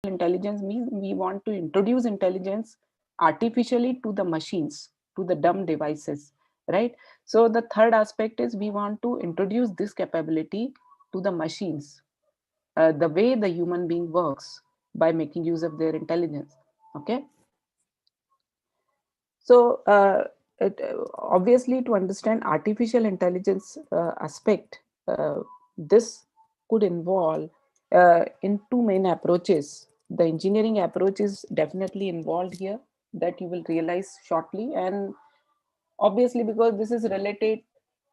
intelligence means we want to introduce intelligence artificially to the machines, to the dumb devices, right? So the third aspect is we want to introduce this capability to the machines, the way the human being works by making use of their intelligence. Okay. So obviously, to understand artificial intelligence aspect, this could involve in two main approaches. The engineering approach is definitely involved here, that you will realize shortly, and obviously because this is related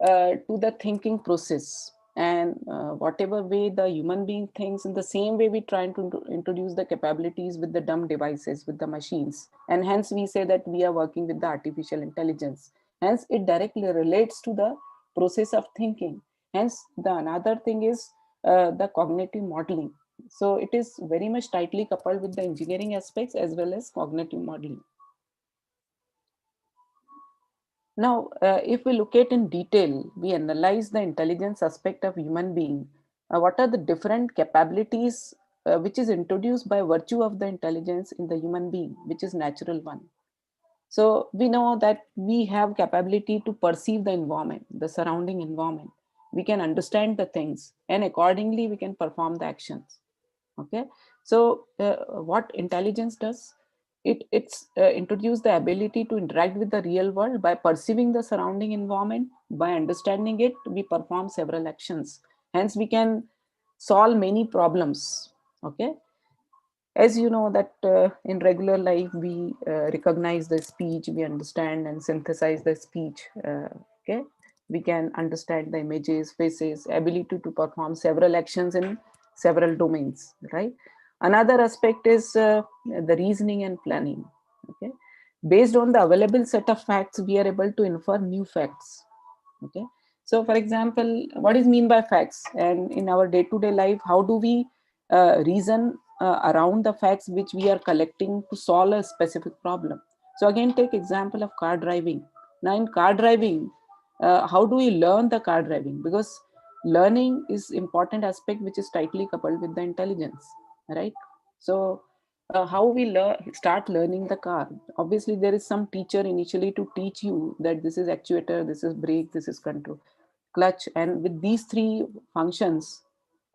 to the thinking process, and whatever way the human being thinks, in the same way we try to introduce the capabilities with the dumb devices, with the machines, and hence we say that we are working with the artificial intelligence. Hence it directly relates to the process of thinking. Hence the another thing is the cognitive modeling. So it is very much tightly coupled with the engineering aspects as well as cognitive modeling. Now, if we look at in detail, we analyze the intelligence aspect of human being. What are the different capabilities which is introduced by virtue of the intelligence in the human being, which is natural one. So we know that we have capability to perceive the environment, the surrounding environment. We can understand the things, and accordingly we can perform the actions. Okay. So what intelligence does, it's introduce the ability to interact with the real world by perceiving the surrounding environment. By understanding it, we perform several actions, hence we can solve many problems. Okay. As you know that in regular life we recognize the speech, we understand and synthesize the speech. Okay. We can understand the images, faces, ability to perform several actions in several domains, right? Another aspect is the reasoning and planning. Okay. Based on the available set of facts, we are able to infer new facts. Okay. So for example, what is mean by facts, and in our day-to-day life, how do we reason around the facts which we are collecting to solve a specific problem? So again, take example of car driving. Now in car driving, how do we learn the car driving? Because learning is important aspect which is tightly coupled with the intelligence, right? So how we start learning the car? Obviously there is some teacher initially to teach you that this is actuator, this is brake, this is control, clutch, and with these three functions,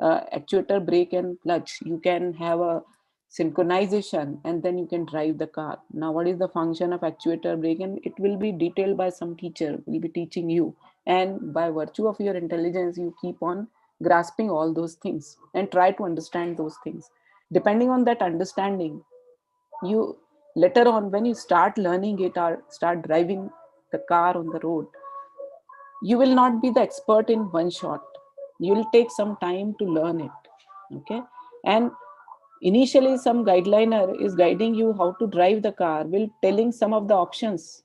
actuator, brake and clutch, you can have a synchronization and then you can drive the car. Now what is the function of actuator, brake, and it will be detailed by some teacher, will be teaching you, and by virtue of your intelligence you keep on grasping all those things and try to understand those things. Depending on that understanding, you later on when you start learning it or start driving the car on the road, you will not be the expert in one shot. You will take some time to learn it. Okay. And initially some guideliner is guiding you how to drive the car, will telling some of the options.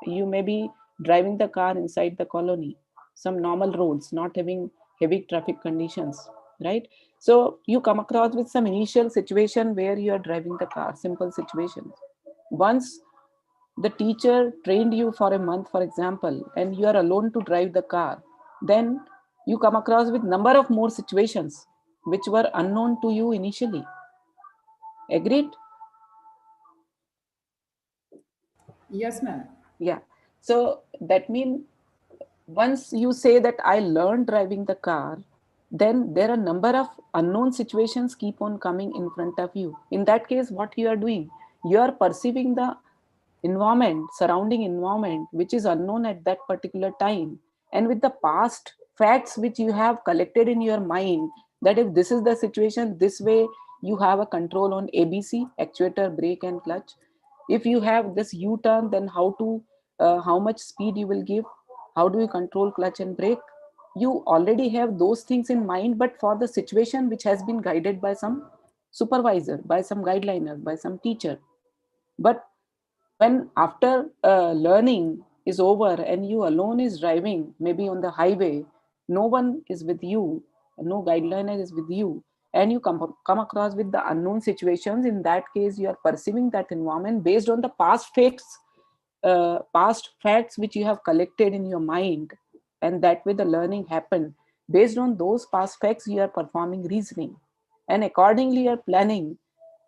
You may be driving the car inside the colony, some normal roads not having heavy traffic conditions, right? So you come across with some initial situation where you are driving the car, simple situations. Once the teacher trained you for a month, for example, and you are alone to drive the car, then you come across with number of more situations which were unknown to you initially. Agreed? Yes, ma'am. Yeah. So that means once you say that I learned driving the car, then there are number of unknown situations keep on coming in front of you. In that case, what you are doing, you are perceiving the environment, surrounding environment, which is unknown at that particular time, and with the past facts which you have collected in your mind, that if this is the situation, this way you have a control on ABC, actuator, brake and clutch. If you have this u-turn, then how to how much speed you will give, how do you control clutch and brake. You already have those things in mind, but for the situation which has been guided by some supervisor, by some guideliner, by some teacher. But when after learning is over and you alone is driving maybe on the highway, no one is with you, no guideliner is with you, and you come across with the unknown situations. In that case, you are perceiving that environment based on the past facts which you have collected in your mind, and that way the learning happened. Based on those past facts, you are performing reasoning, and accordingly you are planning.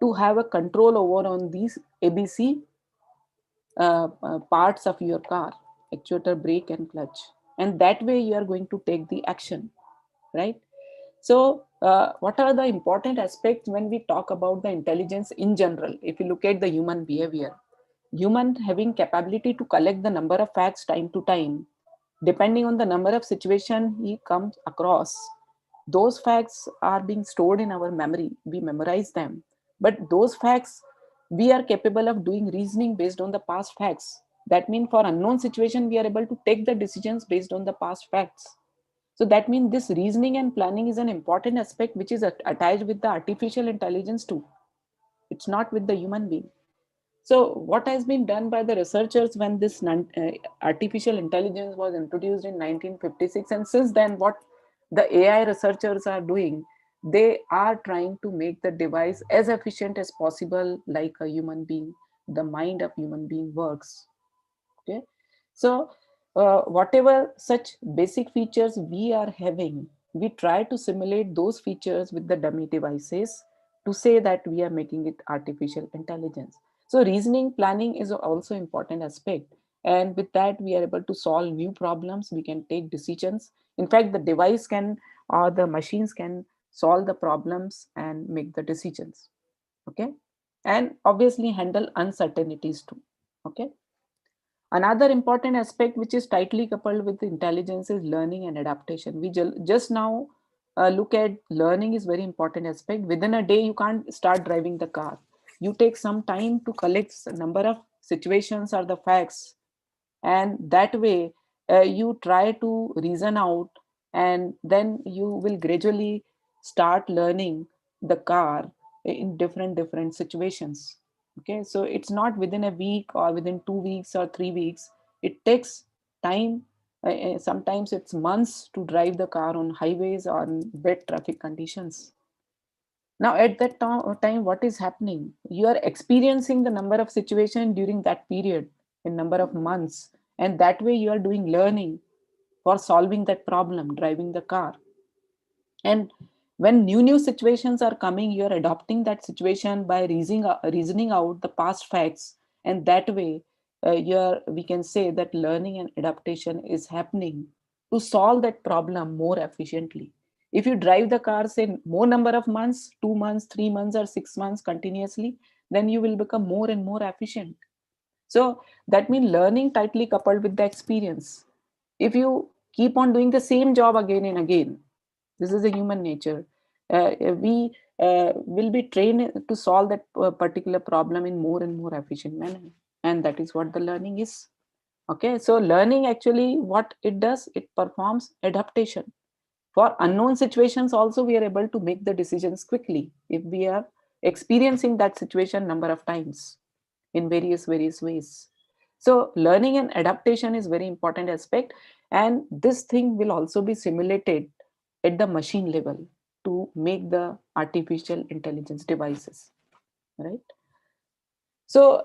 to have a control over on these ABC parts of your car: actuator, brake, and clutch. And that way you are going to take the action, right? So what are the important aspects when we talk about the intelligence in general? If you look at the human behavior, human having capability to collect the number of facts time to time, depending on the number of situation he comes across, those facts are being stored in our memory, we memorize them. But those facts, we are capable of doing reasoning based on the past facts. That means for unknown situation we are able to take the decisions based on the past facts. So that means this reasoning and planning is an important aspect which is attached with the artificial intelligence too. It's not with the human being. So what has been done by the researchers when this artificial intelligence was introduced in 1956, and since then what the AI researchers are doing, they are trying to make the device as efficient as possible, like a human being, the mind of human being works. Okay, so whatever such basic features we are having, we try to simulate those features with the dummy devices to say that we are making it artificial intelligence. So reasoning, planning is also important aspect, and with that we are able to solve new problems, we can take decisions. In fact, the device can, or the machines can solve the problems and make the decisions. Okay, and obviously handle uncertainties too. Okay, another important aspect which is tightly coupled with intelligence is learning and adaptation. We just now look at learning is very important aspect. Within a day, you can't start driving the car. You take some time to collect a number of situations or the facts, and that way you try to reason out, and then you will gradually start learning the car in different situations. Okay, so it's not within a week or within 2 weeks or 3 weeks. It takes time. Sometimes it's months to drive the car on highways or in wet traffic conditions. Now at that time, what is happening, you are experiencing the number of situations during that period in number of months, and that way you are doing learning for solving that problem driving the car. And when new situations are coming, you are adopting that situation by reasoning out the past facts, and that way we can say that learning and adaptation is happening to solve that problem more efficiently. If you drive the car say more number of months, 2 months, 3 months, or 6 months continuously, then you will become more and more efficient. So that means learning tightly coupled with the experience. If you keep on doing the same job again and again, this is a human nature. We will be trained to solve that particular problem in more and more efficient manner, and that is what the learning is. Okay, so learning actually what it does, it performs adaptation. For unknown situations, also we are able to make the decisions quickly if we are experiencing that situation number of times in various ways. So learning and adaptation is very important aspect, and this thing will also be simulated at the machine level to make the artificial intelligence devices, right? So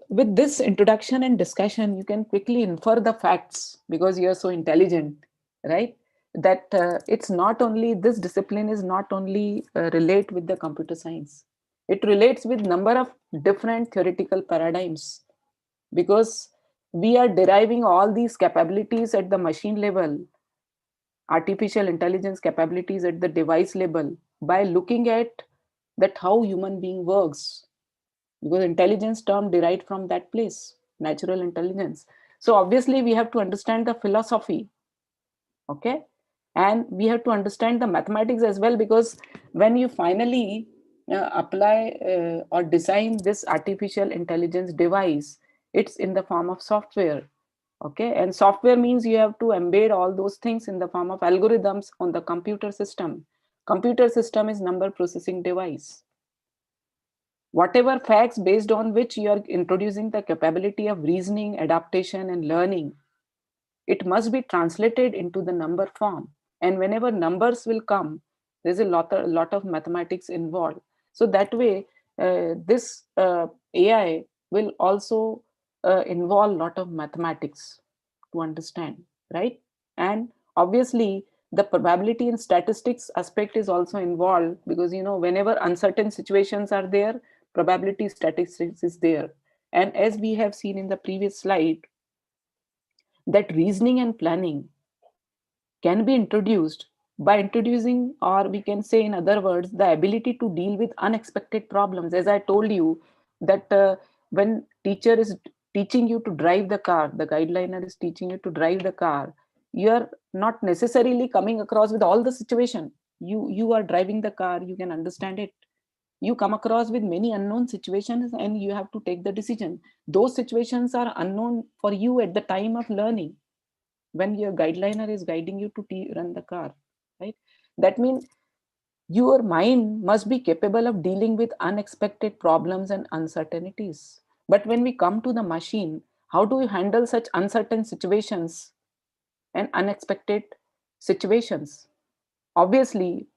with this introduction and discussion, you can quickly infer the facts because you are so intelligent, right? That it's not only, this discipline is not only relate with the computer science, it relates with number of different theoretical paradigms, because we are deriving all these capabilities at the machine level, artificial intelligence capabilities at the device level, by looking at that how human being works, because intelligence term derived from that place, natural intelligence. So obviously we have to understand the philosophy. Okay, and we have to understand the mathematics as well, because when you finally apply or design this artificial intelligence device, it's in the form of software. Okay, and software means you have to embed all those things in the form of algorithms on the computer system. Computer system is number processing device. Whatever facts based on which you are introducing the capability of reasoning, adaptation, and learning, it must be translated into the number form. And whenever numbers will come, there's a lot of mathematics involved. So that way, this AI will also involve a lot of mathematics to understand, right? And obviously The probability and statistics aspect is also involved, because whenever uncertain situations are there, probability statistics is there. And as we have seen in the previous slide, that reasoning and planning can be introduced by introducing, or we can say in other words, the ability to deal with unexpected problems. As I told you, that when teacher is teaching you to drive the car, the guideliner is teaching you to drive the car, you are not necessarily coming across with all the situation. You are driving the car, you can understand it. You come across with many unknown situations and you have to take the decision. Those situations are unknown for you at the time of learning, when your guideliner is guiding you to run the car, right? That means your mind must be capable of dealing with unexpected problems and uncertainties. But when we come to the machine, how do you handle such uncertain situations and unexpected situations? Obviously,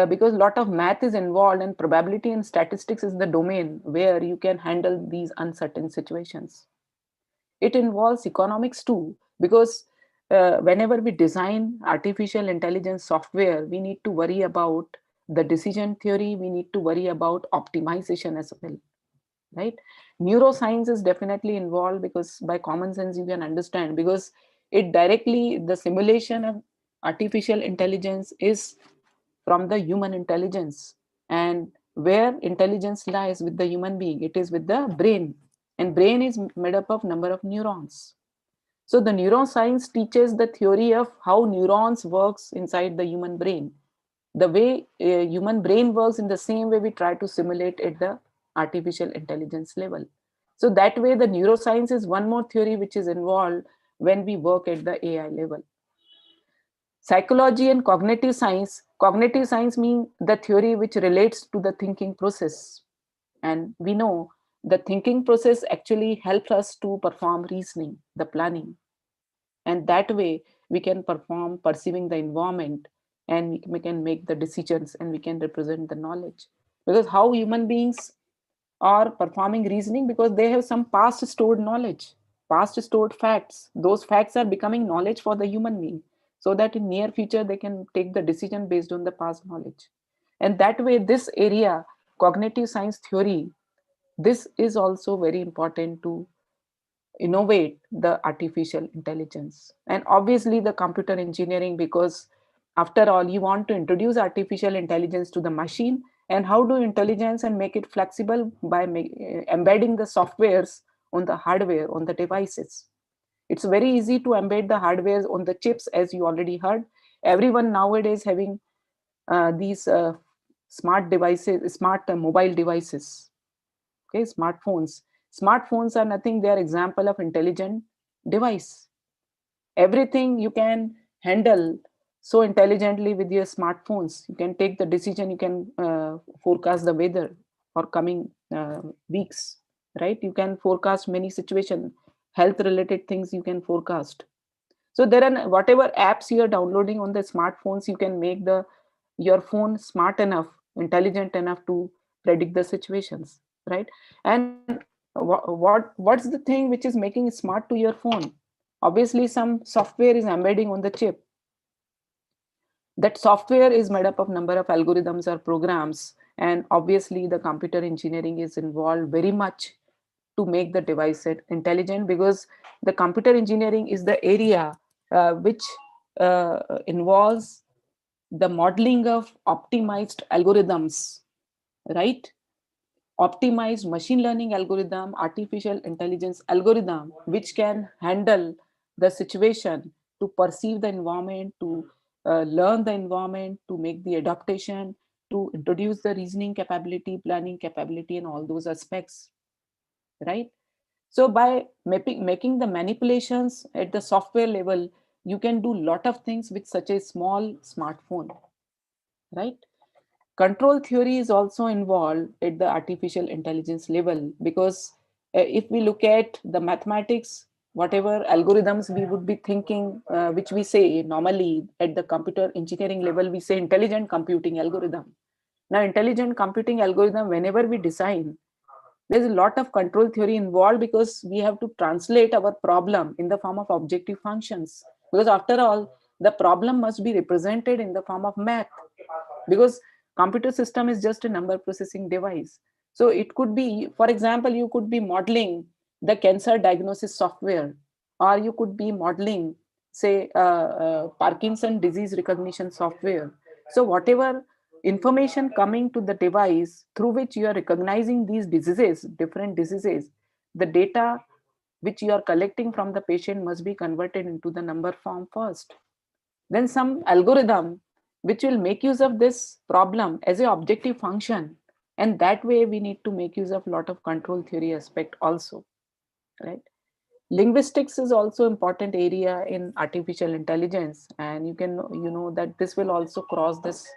because a lot of math is involved, and probability and statistics is the domain where you can handle these uncertain situations. It involves economics too, because whenever we design artificial intelligence software, we need to worry about the decision theory, we need to worry about optimization as well, right? Neuroscience is definitely involved, because by common sense you can understand, because it directly, the simulation of artificial intelligence is from the human intelligence. And where intelligence lies with the human being, it is with the brain. And brain is made up of number of neurons. So the neuroscience teaches the theory of how neurons works inside the human brain. The way human brain works, in the same way we try to simulate at the artificial intelligence level. So that way the neuroscience is one more theory which is involved when we work at the AI level. Psychology and cognitive science mean the theory which relates to the thinking process. And we know the thinking process actually helps us to perform reasoning, the planning. And that way we can perform perceiving the environment, and we can make the decisions, and we can represent the knowledge. Because how human beings are performing reasoning, because they have some past stored knowledge, past stored facts. Those facts are becoming knowledge for the human being, so that in near future they can take the decision based on the past knowledge. And that way this area, cognitive science theory, this is also very important to innovate the artificial intelligence. And obviously the computer engineering, because after all you want to introduce artificial intelligence to the machine. And how do intelligence and make it flexible? By embedding the softwares on the hardware, on the devices. It's very easy to embed the hardware on the chips, as you already heard. Everyone nowadays having these smart devices, smart mobile devices. Okay, smartphones are nothing, they are example of intelligent device. Everything you can handle so intelligently with your smartphones. You can take the decision, you can forecast the weather for coming weeks, right? You can forecast many situations, health related things you can forecast. So there are whatever apps you are downloading on the smartphones, you can make the your phone smart enough, intelligent enough to predict the situations, right? And what's the thing which is making it smart to your phone? Obviously some software is embedding on the chip. That software is made up of number of algorithms or programs, and obviously the computer engineering is involved very much to make the device intelligent, because the computer engineering is the area which involves the modeling of optimized algorithms, right? Optimized machine learning algorithm, artificial intelligence algorithm, which can handle the situation, to perceive the environment, to learn the environment, to make the adaptation, to introduce the reasoning capability, planning capability, and all those aspects, right? So by making the manipulations at the software level, you can do lot of things with such a small smartphone, right? Control theory is also involved at the artificial intelligence level, because if we look at the mathematics, whatever algorithms we would be thinking, which we say normally at the computer engineering level, we say intelligent computing algorithm. Now intelligent computing algorithm, whenever we design, there's a lot of control theory involved, because we have to translate our problem in the form of objective functions. Because after all, the problem must be represented in the form of math, because computer system is just a number processing device. So it could be, for example, you could be modeling the cancer diagnosis software, or you could be modeling, say, Parkinson disease recognition software. So whatever information coming to the device through which you are recognizing these diseases, different diseases, the data which you are collecting from the patient must be converted into the number form first. Then some algorithm which will make use of this problem as a objective function, and that way we need to make use of a lot of control theory aspect also, right? Linguistics is also important area in artificial intelligence, and you know that this will also cross this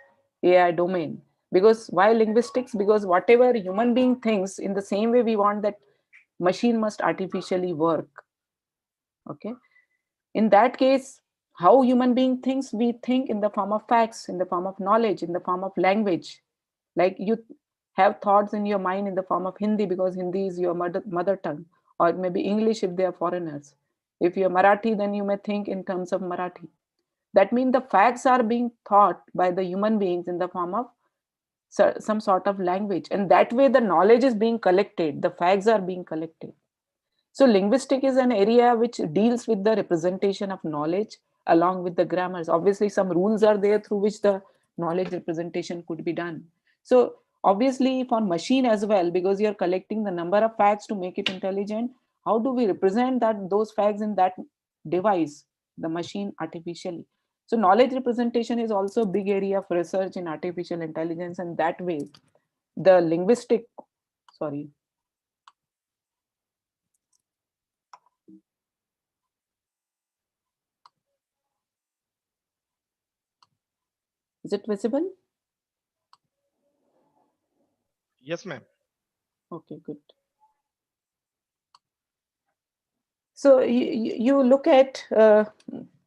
AI domain. Because why linguistics? Because whatever human being thinks, in the same way we want that machine must artificially work. Okay, in that case, how human being thinks, we think in the form of facts, in the form of knowledge, in the form of language. Like you have thoughts in your mind in the form of Hindi, because Hindi is your mother tongue, or it may be English if they are foreigners. If you're Marathi, then you may think in terms of Marathi. That means the facts are being thought by the human beings in the form of some sort of language, and that way the knowledge is being collected, the facts are being collected. So linguistic is an area which deals with the representation of knowledge along with the grammars. Obviously, some rules are there through which the knowledge representation could be done. So obviously for machine as well, because you're collecting the number of facts to make it intelligent, how do we represent that those facts in that device, the machine artificially? So knowledge representation is also a big area of research in artificial intelligence, and that way the linguistic, sorry, is it visible? Yes, ma'am. Okay, good. So you look at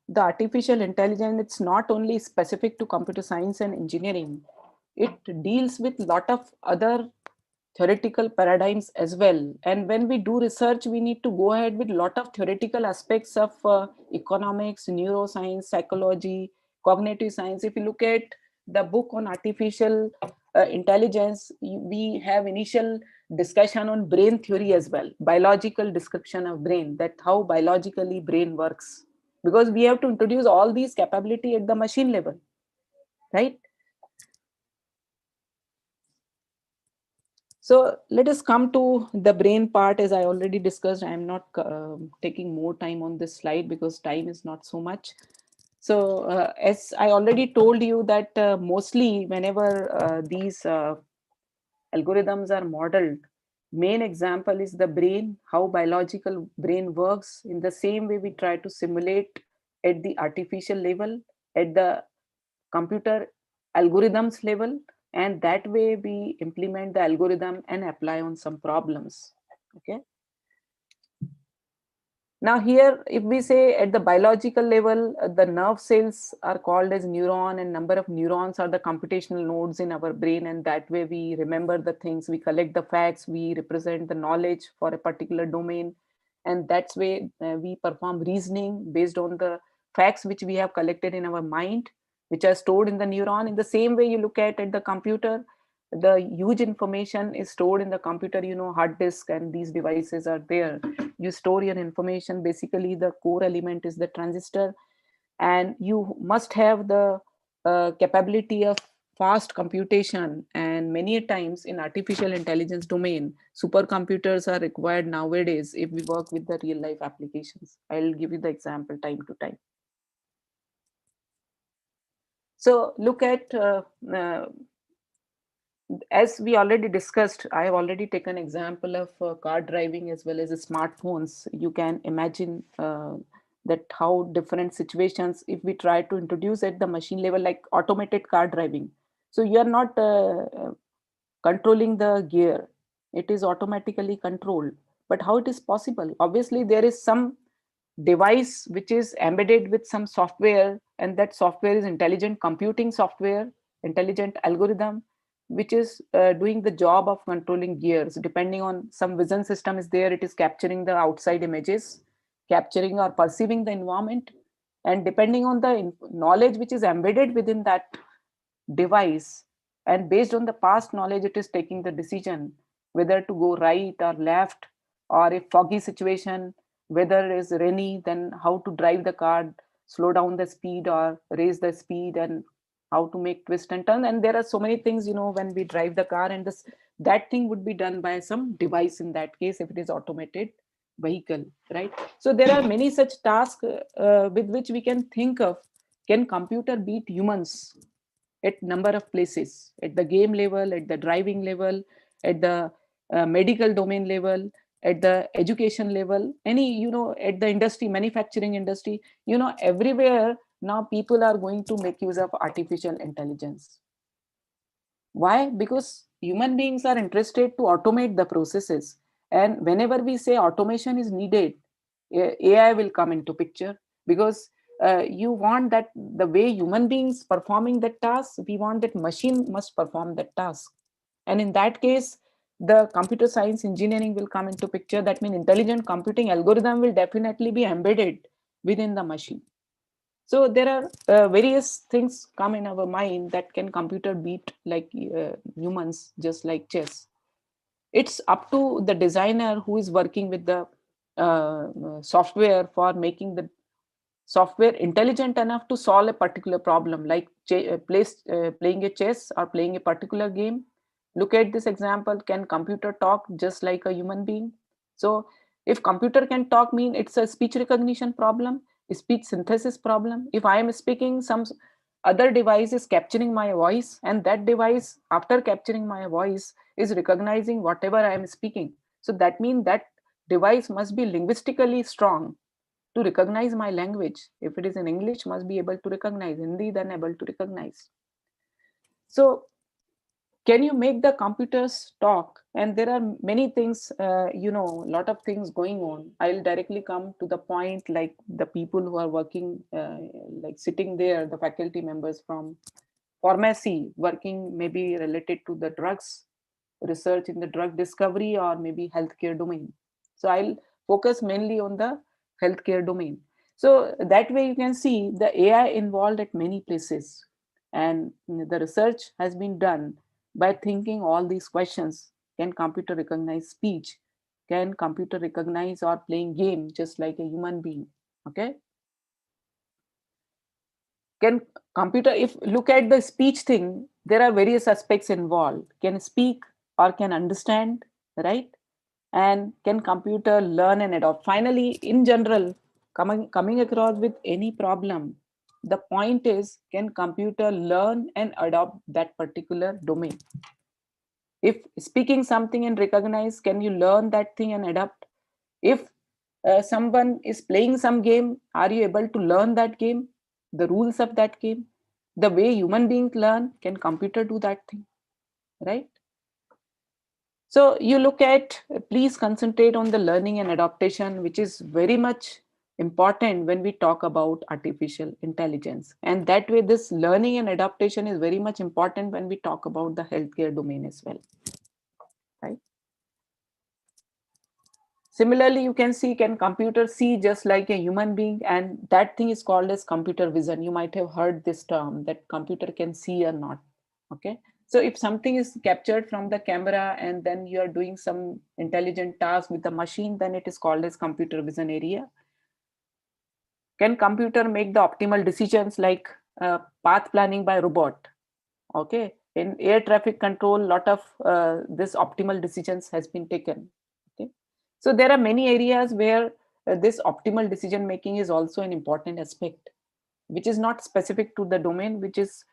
the artificial intelligence, it's not only specific to computer science and engineering, it deals with a lot of other theoretical paradigms as well. And when we do research, we need to go ahead with a lot of theoretical aspects of economics, neuroscience, psychology, cognitive science. If you look at the book on artificial intelligence, we have initial discussion on brain theory as well, biological description of brain, that how biologically brain works, because we have to introduce all these capability at the machine level, right? So let us come to the brain part. As I already discussed, I am not taking more time on this slide because time is not so much. So as I already told you that mostly whenever these algorithms are modeled, main example is the brain, how biological brain works. In the same way we try to simulate at the artificial level, at the computer algorithms level, and that way we implement the algorithm and apply on some problems. Okay, now here if we say at the biological level, the nerve cells are called as neuron, and number of neurons are the computational nodes in our brain, and that way we remember the things, we collect the facts, we represent the knowledge for a particular domain, and that's way we perform reasoning based on the facts which we have collected in our mind, which are stored in the neuron. In the same way you look at the computer, the huge information is stored in the computer, you know, hard disk and these devices are there. You store your information, basically the core element is the transistor, and you must have the capability of fast computation, and many times in artificial intelligence domain supercomputers are required nowadays if we work with the real life applications. I'll give you the example time to time. So look at as we already discussed, I have already taken example of car driving as well as smartphones. You can imagine that how different situations, if we try to introduce at the machine level, like automated car driving. So you are not controlling the gear, it is automatically controlled. But how it is possible? Obviously there is some device which is embedded with some software, and that software is intelligent computing software, intelligent algorithm, which is doing the job of controlling gears. Depending on some vision system is there, it is capturing the outside images, capturing or perceiving the environment, and depending on the knowledge which is embedded within that device, and based on the past knowledge, it is taking the decision whether to go right or left, or if foggy situation, whether it is rainy, then how to drive the car, slow down the speed or raise the speed, and how to make twist and turn. And there are so many things, when we drive the car, and this that thing would be done by some device in that case, if it is automated vehicle, right? So there are many such tasks with which we can think of, can computer beat humans at number of places, at the game level, at the driving level, at the medical domain level, at the education level, any, at the industry, manufacturing industry, everywhere now people are going to make use of artificial intelligence. Why? Because human beings are interested to automate the processes. And whenever we say automation is needed, AI will come into picture, because you want that the way human beings performing that task, we want that machine must perform that task. And in that case, the computer science engineering will come into picture. That means intelligent computing algorithm will definitely be embedded within the machine. So there are various things come in our mind that can computer beat like humans, just like chess. It's up to the designer who is working with the software for making the software intelligent enough to solve a particular problem, like playing a chess or playing a particular game. Look at this example. Can computer talk just like a human being? So if computer can talk, mean it's a speech recognition problem, a speech synthesis problem. If I am speaking, some other device is capturing my voice, and that device, after capturing my voice, is recognizing whatever I am speaking. So that means that device must be linguistically strong to recognize my language. If it is in English, must be able to recognize Hindi, then able to recognize. So can you make the computers talk? And there are many things, a lot of things going on. I'll directly come to the point, like the people who are working, like sitting there, the faculty members from pharmacy, working maybe related to the drugs, research in the drug discovery, or maybe healthcare domain. So I'll focus mainly on the healthcare domain. So that way you can see the AI involved at many places, and the research has been done by thinking all these questions. Can computer recognize speech? Can computer recognize or playing game just like a human being? Okay. Can computer, if look at the speech thing, there are various aspects involved. Can speak or can understand, right? And can computer learn and adopt? Finally, in general, coming across with any problem, the point is, can computer learn and adopt that particular domain? If speaking something and recognize, can you learn that thing and adapt? If someone is playing some game, are you able to learn that game, the rules of that game? The way human beings learn, can computer do that thing, right? So you look at, please concentrate on the learning and adaptation, which is very much important when we talk about artificial intelligence. And that way, this learning and adaptation is very much important when we talk about the healthcare domain as well, right? Similarly, you can see, can computer see just like a human being? And that thing is called as computer vision. You might have heard this term, that computer can see or not. Okay. So if something is captured from the camera and then you are doing some intelligent task with the machine, then it is called as computer vision area. Can computer make the optimal decisions, like path planning by robot? Okay. In air traffic control, lot of this optimal decisions has been taken. Okay. So there are many areas where this optimal decision making is also an important aspect, which is not specific to the domain, which is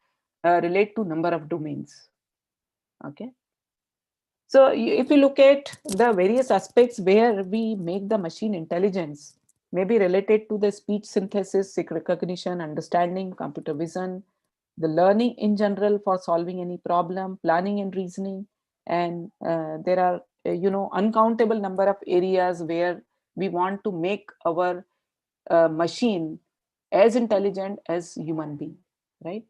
relate to number of domains. Okay. So if you look at the various aspects where we make the machine intelligence, maybe related to the speech synthesis, recognition, understanding, computer vision, the learning in general for solving any problem, planning and reasoning, and there are uncountable number of areas where we want to make our machine as intelligent as human being, right?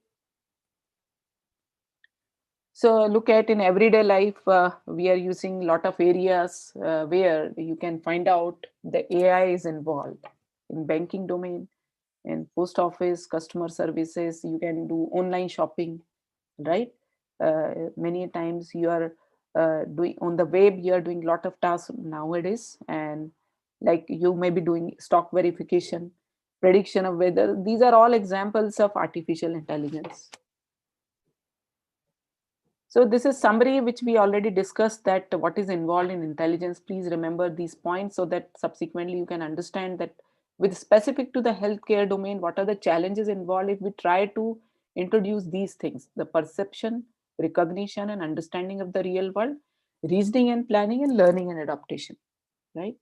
So look at in everyday life, we are using a lot of areas where you can find out the AI is involved in banking domain. In post office, customer services, you can do online shopping, right? Many times you are doing on the web, you are doing a lot of tasks nowadays, and like you may be doing stock verification, prediction of weather. These are all examples of artificial intelligence. So this is summary which we already discussed, that what is involved in intelligence. Please remember these points so that subsequently you can understand that with specific to the healthcare domain, what are the challenges involved if we try to introduce these things: the perception, recognition and understanding of the real world, reasoning and planning, and learning and adaptation, right?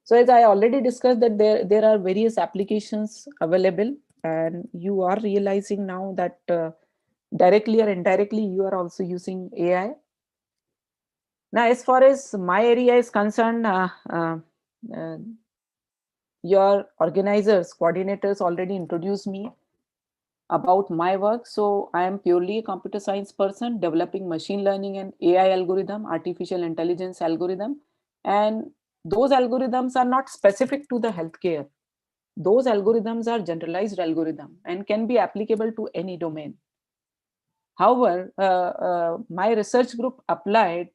So as I already discussed that there are various applications available, and you are realizing now that directly or indirectly you are also using AI. Now, as far as my area is concerned, uh, your organizers, coordinators already introduced me about my work. So I am purely a computer science person developing machine learning and AI algorithm, artificial intelligence algorithm. And those algorithms are not specific to the healthcare. Those algorithms are generalized algorithm and can be applicable to any domain. However, my research group applied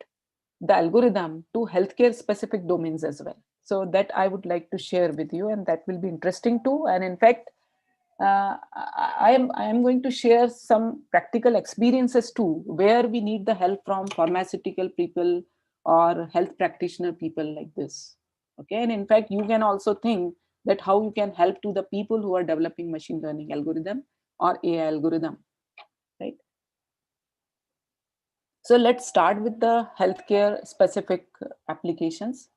the algorithm to healthcare specific domains as well. So that I would like to share with you, and that will be interesting too. And in fact, I am going to share some practical experiences too, where we need the help from pharmaceutical people or health practitioner people like this. Okay, and in fact, you can also think that how you can help to the people who are developing machine learning algorithm or AI algorithm, right? So let's start with the healthcare specific applications.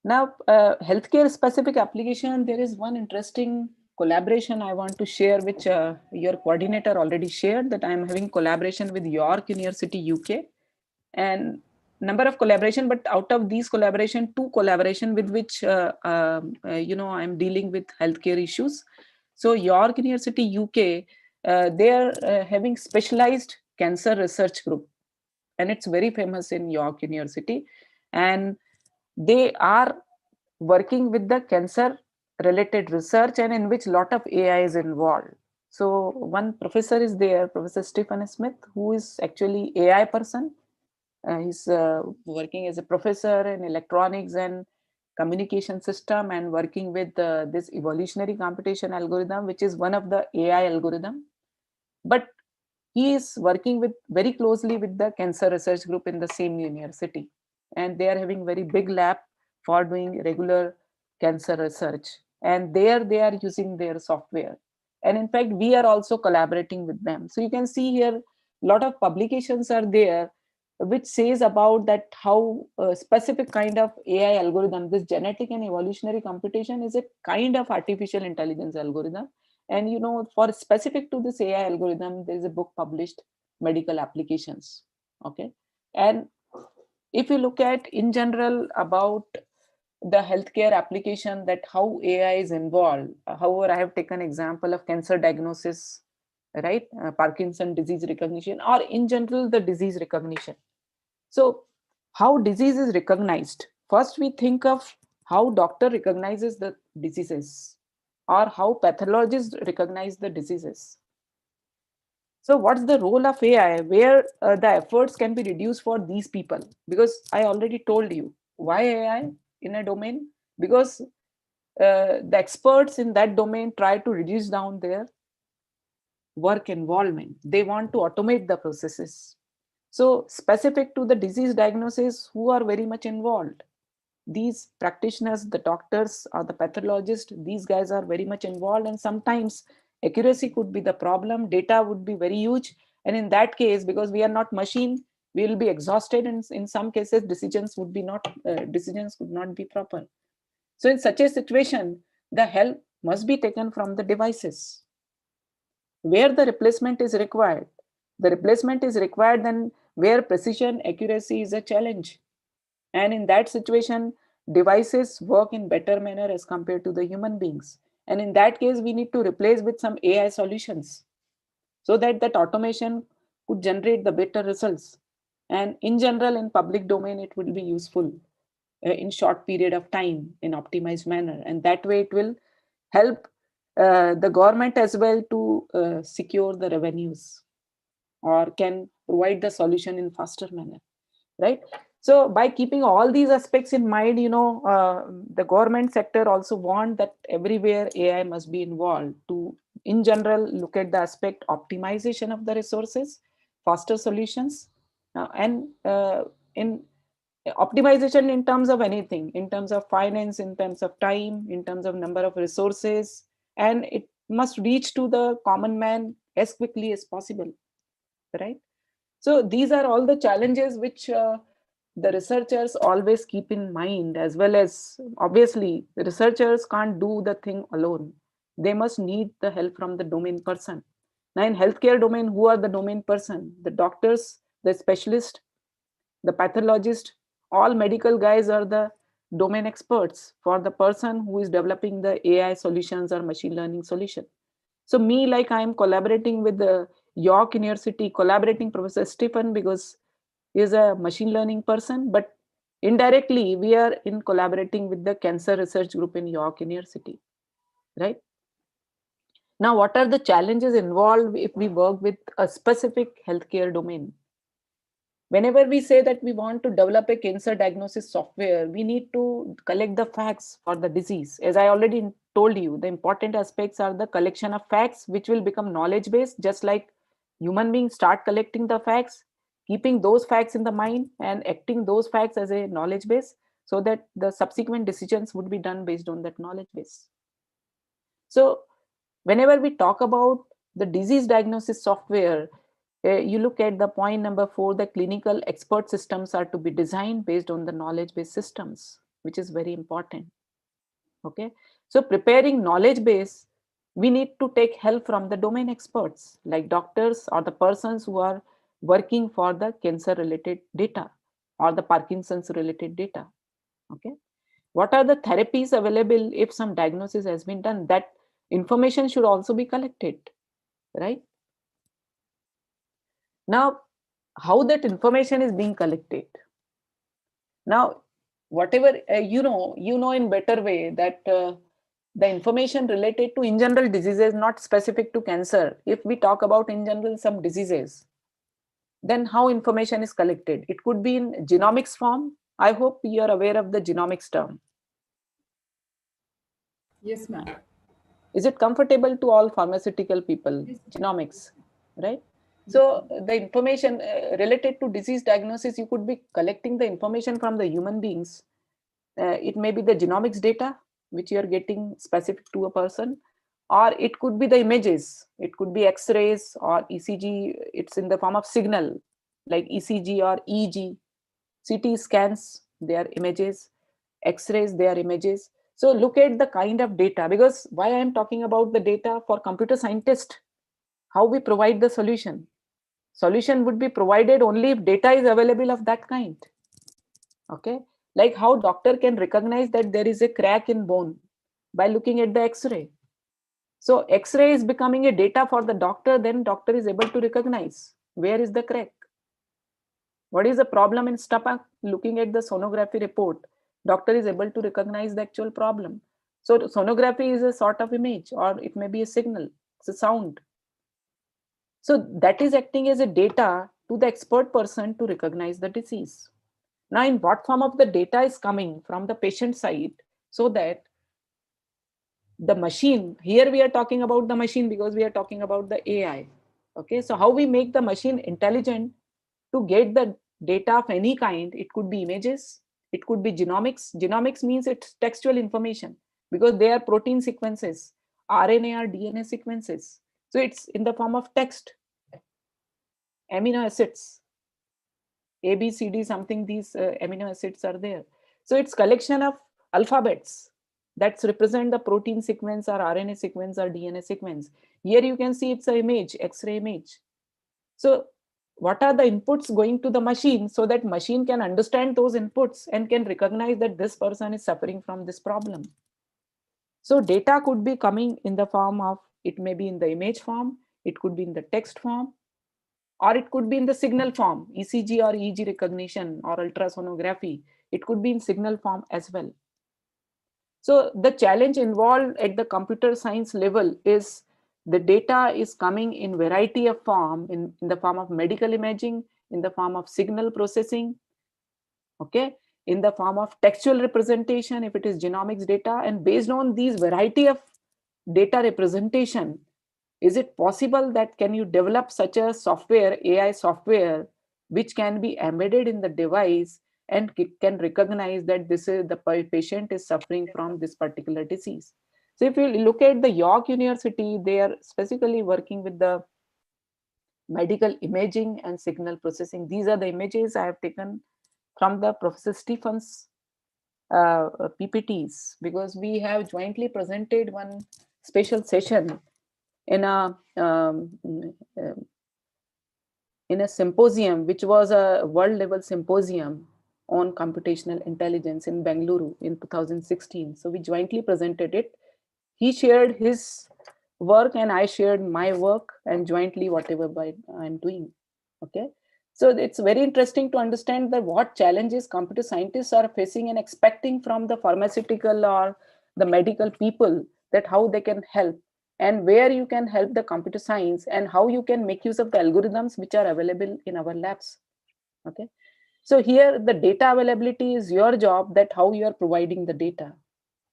Now, healthcare specific application, there is one interesting collaboration I want to share, which your coordinator already shared, that I'm having collaboration with York University, UK, and number of collaboration, but out of these collaboration, two collaboration with which, I'm dealing with healthcare issues. So York University, UK, they are having specialized cancer research group, and it's very famous in York University. And they are working with the cancer related research, and in which lot of AI is involved. So one professor is there, Professor Stephen Smith, who is actually AI person. He's working as a professor in electronics and communication system, and working with this evolutionary computation algorithm, which is one of the AI algorithm. But he is working with very closely with the cancer research group in the same university, and they are having very big lab for doing regular cancer research, and there they are using their software. And in fact, we are also collaborating with them. So you can see here a lot of publications are there which says about that how a specific kind of AI algorithm, this genetic and evolutionary computation, is a kind of artificial intelligence algorithm. And for specific to this AI algorithm, there is a book published, Medical Applications. Okay. And if you look at in general about the healthcare application, that how AI is involved. However, I have taken example of cancer diagnosis, right? Parkinson disease recognition, or in general the disease recognition. So how disease is recognized? First, we think of how doctor recognizes the diseases, or how pathologists recognize the diseases. So what's the role of AI, where the efforts can be reduced for these people? Because I already told you why AI in a domain, because the experts in that domain try to reduce down their work involvement. They want to automate the processes. So specific to the disease diagnosis, who are very much involved? These practitioners, the doctors or the pathologists, these guys are very much involved, and sometimes accuracy could be the problem. Data would be very huge, and in that case, because we are not machine, we will be exhausted, and in some cases decisions would not be proper. So in such a situation, the help must be taken from the devices. Where the replacement is required, the replacement is required then where precision accuracy is a challenge. And in that situation, devices work in better manner as compared to the human beings. And in that case, we need to replace with some AI solutions, so that that automation could generate the better results. And in general, in public domain, it will be useful. in short period of time in optimized manner, and that way it will help the government as well to secure the revenues or can provide the solution in faster manner, right? So by keeping all these aspects in mind, the government sector also want that everywhere AI must be involved to, in general, look at the aspect optimization of the resources, faster solutions, and in optimization in terms of anything, in terms of finance, in terms of time, in terms of number of resources, and it must reach to the common man as quickly as possible, right? So these are all the challenges which the researchers always keep in mind, as well as obviously the researchers can't do the thing alone. They must need the help from the domain person. Now in healthcare domain, who are the domain person? The doctors, the specialist, the pathologist, all medical guys are the domain experts for the person who is developing the AI solutions or machine learning solution. So me, like I am collaborating with the York University, collaborating Professor Stephen because he is a machine learning person, but indirectly we are in collaborating with the cancer research group in York University, right? Now, what are the challenges involved if we work with a specific healthcare domain? Whenever we say that we want to develop a cancer diagnosis software, we need to collect the facts for the disease. As I already told you, the important aspects are the collection of facts, which will become knowledge based, just like human beings start collecting the facts, keeping those facts in the mind and acting those facts as a knowledge base, so that the subsequent decisions would be done based on that knowledge base. So whenever we talk about the disease diagnosis software, you look at the point number 4, the clinical expert systems are to be designed based on the knowledge based systems, which is very important. Okay, so preparing knowledge base, we need to take help from the domain experts like doctors or the persons who are working for the cancer related data or the Parkinson's related data. Okay, what are the therapies available if some diagnosis has been done? That information should also be collected, right? Now, how that information is being collected? Now, whatever you know in better way that the information related to in general diseases, not specific to cancer. If we talk about in general some diseases, then how information is collected? It could be in genomics form. I hope you are aware of the genomics term. Yes, ma'am. Is it comfortable to all pharmaceutical people? Yes, Genomics, right? yes, So ma'am. the information related to disease diagnosis, you could be collecting the information from the human beings. It may be the genomics data which you are getting specific to a person, or it could be the images. It could be X-rays or ECG. It's in the form of signal like ECG or EEG. CT scans, they are images. X-rays, they are images. So look at the kind of data, because why I am talking about the data for computer scientists, how we provide the solution. Solution would be provided only if data is available of that kind. Okay, like how doctor can recognize that there is a crack in bone by looking at the X-ray. So X-ray is becoming a data for the doctor, then doctor is able to recognize where is the crack. What is the problem in stomach? Looking at the sonography report, doctor is able to recognize the actual problem. So sonography is a sort of image, or it may be a signal, it's a sound. So that is acting as a data to the expert person to recognize the disease. Now, in what form of the data is coming from the patient side, so that the machine, here we are talking about the machine because we are talking about the AI. Okay, so how we make the machine intelligent to get the data of any kind? It could be images, it could be genomics. Genomics means it's textual information because they are protein sequences, RNA or DNA sequences. So it's in the form of text, amino acids, A, B, C, D, something, these amino acids are there. So it's collection of alphabets that represent the protein sequence or RNA sequence or DNA sequence. Here you can see it's an image, X-ray image. So what are the inputs going to the machine so that machine can understand those inputs and can recognize that this person is suffering from this problem. So data could be coming in the form of, it may be in the image form, it could be in the text form, or it could be in the signal form, ECG or EEG recognition or ultrasonography. It could be in signal form as well. So the challenge involved at the computer science level is the data is coming in variety of form, in the form of medical imaging, in the form of signal processing, okay, in the form of textual representation if it is genomics data. And based on these variety of data representation, is it possible that can you develop such a software, AI software, which can be embedded in the device and can recognize that this is the patient is suffering from this particular disease? So if you look at the York University, they are specifically working with the medical imaging and signal processing. These are the images I have taken from the Professor Stephens PPTs, because we have jointly presented one special session in a in a symposium, which was a world level symposium on computational intelligence in Bengaluru in 2016. So we jointly presented it. He shared his work and I shared my work, and jointly whatever I'm doing. Okay. So it's very interesting to understand that what challenges computer scientists are facing and expecting from the pharmaceutical or the medical people, that how they can help and where you can help the computer science and how you can make use of the algorithms which are available in our labs. Okay. So here the data availability is your job, that how you are providing the data.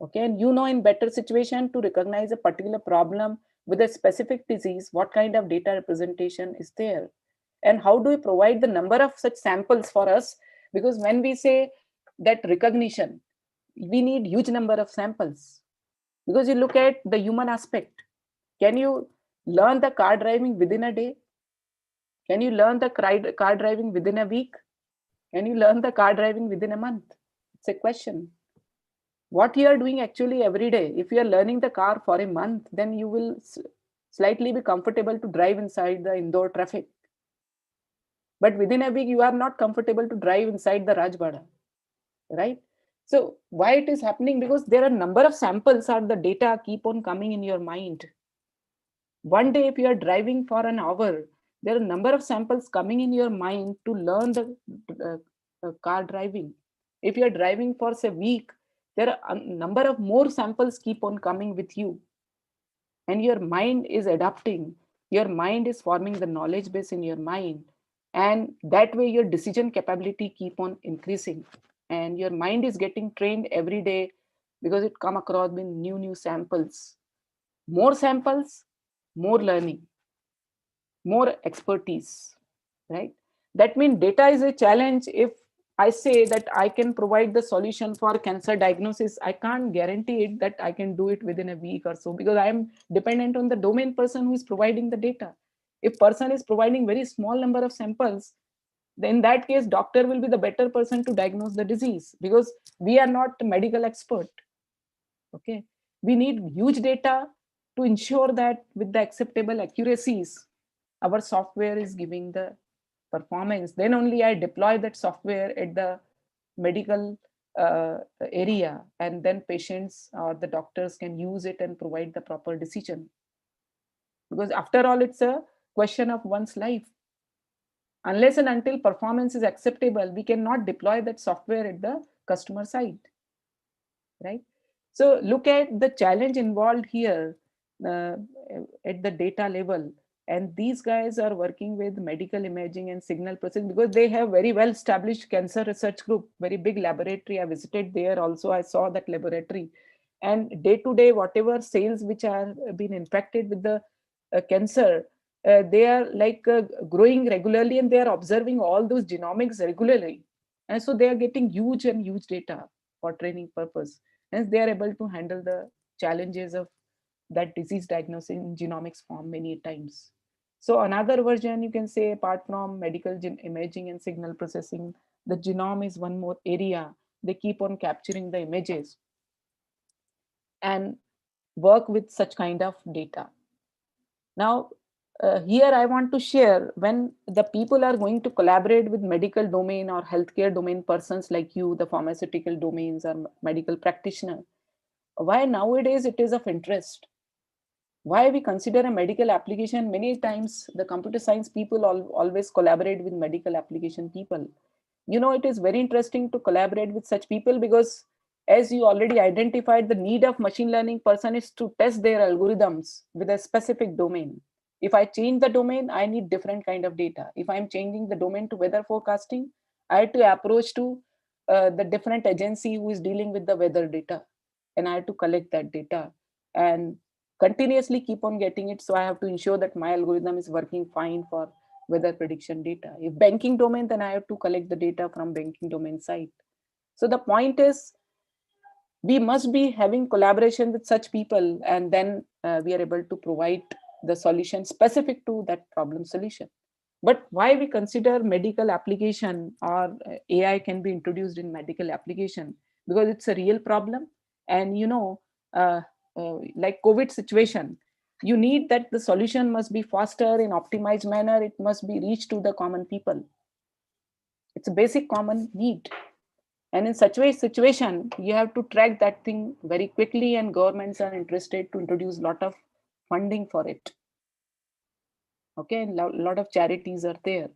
Okay. And you know, in better situation to recognize a particular problem with a specific disease, what kind of data representation is there, and how do we provide the number of such samples for us? Because when we say that recognition, we need huge number of samples. Because you look at the human aspect, can you learn the car driving within a day? Can you learn the car driving within a week? Can you learn the car driving within a month? It's a question. What you are doing actually every day, if you are learning the car for a month, then you will slightly be comfortable to drive inside the indoor traffic. But within a week, you are not comfortable to drive inside the Rajbada, right? So why it is happening? Because there are number of samples or the data keep on coming in your mind. One day, if you are driving for an hour, there are a number of samples coming in your mind to learn the car driving. If you are driving for say a week, there are a number of more samples keep on coming with you, and your mind is adapting. Your mind is forming the knowledge base in your mind, and that way your decision capability keep on increasing, and your mind is getting trained every day because it come across with new samples. More samples, more learning, more expertise, right? That means data is a challenge. If I say that I can provide the solution for cancer diagnosis, I can't guarantee it that I can do it within a week or so, because I am dependent on the domain person who is providing the data. If person is providing very small number of samples, then in that case doctor will be the better person to diagnose the disease, because we are not medical expert. Okay, we need huge data to ensure that with the acceptable accuracies our software is giving the performance. Then only I deploy that software at the medical area, and then patients or the doctors can use it and provide the proper decision. Because after all, it's a question of one's life. Unless and until performance is acceptable, we cannot deploy that software at the customer side, right? So look at the challenge involved here uh, at the data level. And these guys are working with medical imaging and signal processing, because they have very well established cancer research group, very big laboratory. I visited there also, I saw that laboratory. And day to day, whatever cells which are being infected with the cancer, they are like growing regularly, and they are observing all those genomics regularly. And so they are getting huge and huge data for training purpose. Hence, they are able to handle the challenges of that disease diagnosis in genomics form many times. So another version, you can say, apart from medical imaging and signal processing, the genome is one more area. They keep on capturing the images and work with such kind of data. Now, here I want to share, when the people are going to collaborate with medical domain or healthcare domain persons like you, the pharmaceutical domains or medical practitioner, why nowadays it is of interest. Why we consider a medical application, many times the computer science people always collaborate with medical application people. It is very interesting to collaborate with such people, because as you already identified, the need of machine learning person is to test their algorithms with a specific domain. If I change the domain, I need different kind of data. If I'm changing the domain to weather forecasting, I have to approach to the different agency who is dealing with the weather data, and I have to collect that data and continuously keep on getting it. So I have to ensure that my algorithm is working fine for weather prediction data. If banking domain, then I have to collect the data from banking domain side. So the point is, we must be having collaboration with such people, and then we are able to provide the solution specific to that problem solution. But why we consider medical application, or AI can be introduced in medical application? Because it's a real problem. And uh, like COVID situation, you need that the solution must be faster, in optimized manner, it must be reached to the common people. It's a basic common need. And in such a situation, you have to track that thing very quickly, and governments are interested to introduce a lot of funding for it. Okay, and lot of charities are there.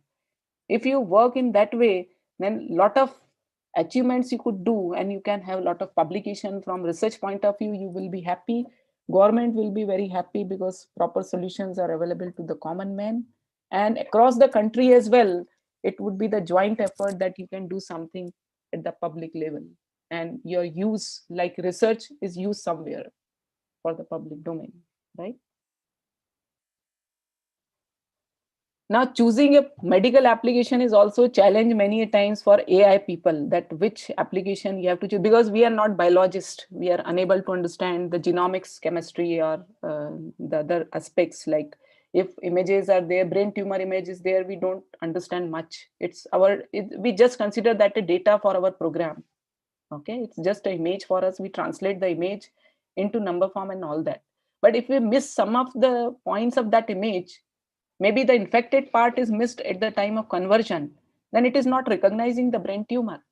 If you work in that way, then lot of achievements you could do, and you can have a lot of publication from research point of view. You will be happy, government will be very happy, because proper solutions are available to the common man. And across the country as well, it would be the joint effort that you can do something at the public level, and your use, like research is used somewhere for the public domain, right? Now, choosing a medical application is also a challenge many a times for AI people, that which application you have to choose, because we are not biologists. We are unable to understand the genomics, chemistry, or the other aspects. Like if images are there, brain tumor images there, we don't understand much. We just consider that a data for our program. Okay, it's just an image for us. We translate the image into number form and all that. But if we miss some of the points of that image, maybe the infected part is missed at the time of conversion, then it is not recognizing the brain tumor,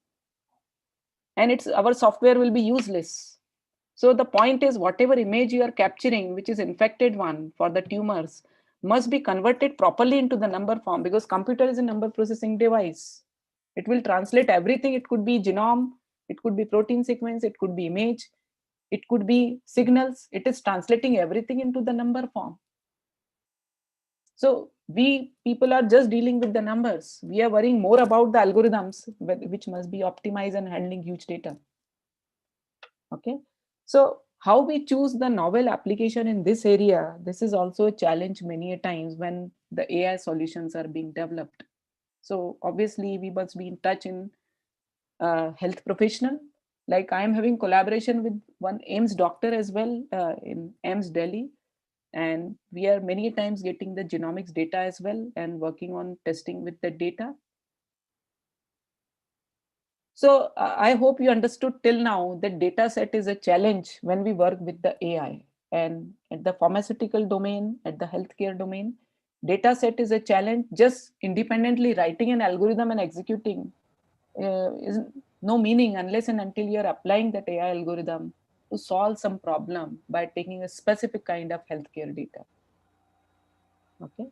and it's our software will be useless. So the point is, whatever image you are capturing, which is infected one for the tumors, must be converted properly into the number form, because computer is a number processing device. It will translate everything. It could be genome, it could be protein sequence, it could be image, it could be signals. It is translating everything into the number form. So we people are just dealing with the numbers. We are worrying more about the algorithms, which must be optimized and handling huge data. Okay. So how we choose the novel application in this area, this is also a challenge many a times when the AI solutions are being developed. So obviously we must be in touch in health professional. Like I am having collaboration with one AIMS doctor as well, in AIMS Delhi, and we are many times getting the genomics data as well and working on testing with the data. So I hope you understood till now that data set is a challenge when we work with the AI. And at the pharmaceutical domain, at the healthcare domain, data set is a challenge. Just independently writing an algorithm and executing is no meaning unless and until you're applying that AI algorithm to solve some problem by taking a specific kind of healthcare data. Okay.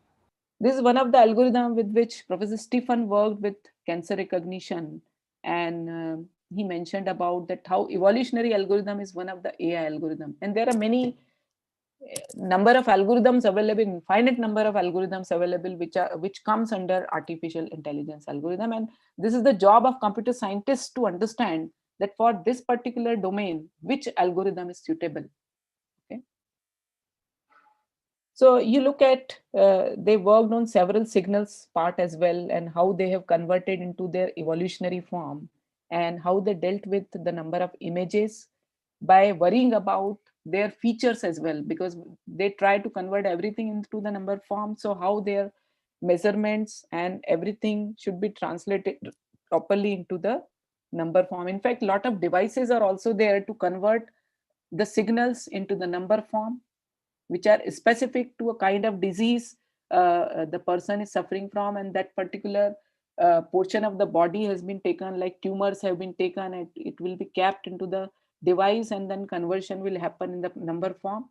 This is one of the algorithm with which Professor Stephen worked with cancer recognition, and he mentioned about that how evolutionary algorithm is one of the AI algorithm, and there are many number of algorithms available, infinite number of algorithms available, which comes under artificial intelligence algorithm, and this is the job of computer scientists to understand that for this particular domain, which algorithm is suitable. Okay. So you look at, they worked on several signals part as well, and how they have converted into their evolutionary form, and how they dealt with the number of images by worrying about their features as well, because they try to convert everything into the number form. So how their measurements and everything should be translated properly into the number form. In fact, a lot of devices are also there to convert the signals into the number form, which are specific to a kind of disease the person is suffering from, and that particular portion of the body has been taken, like tumors have been taken, and it will be capped into the device, and then conversion will happen in the number form.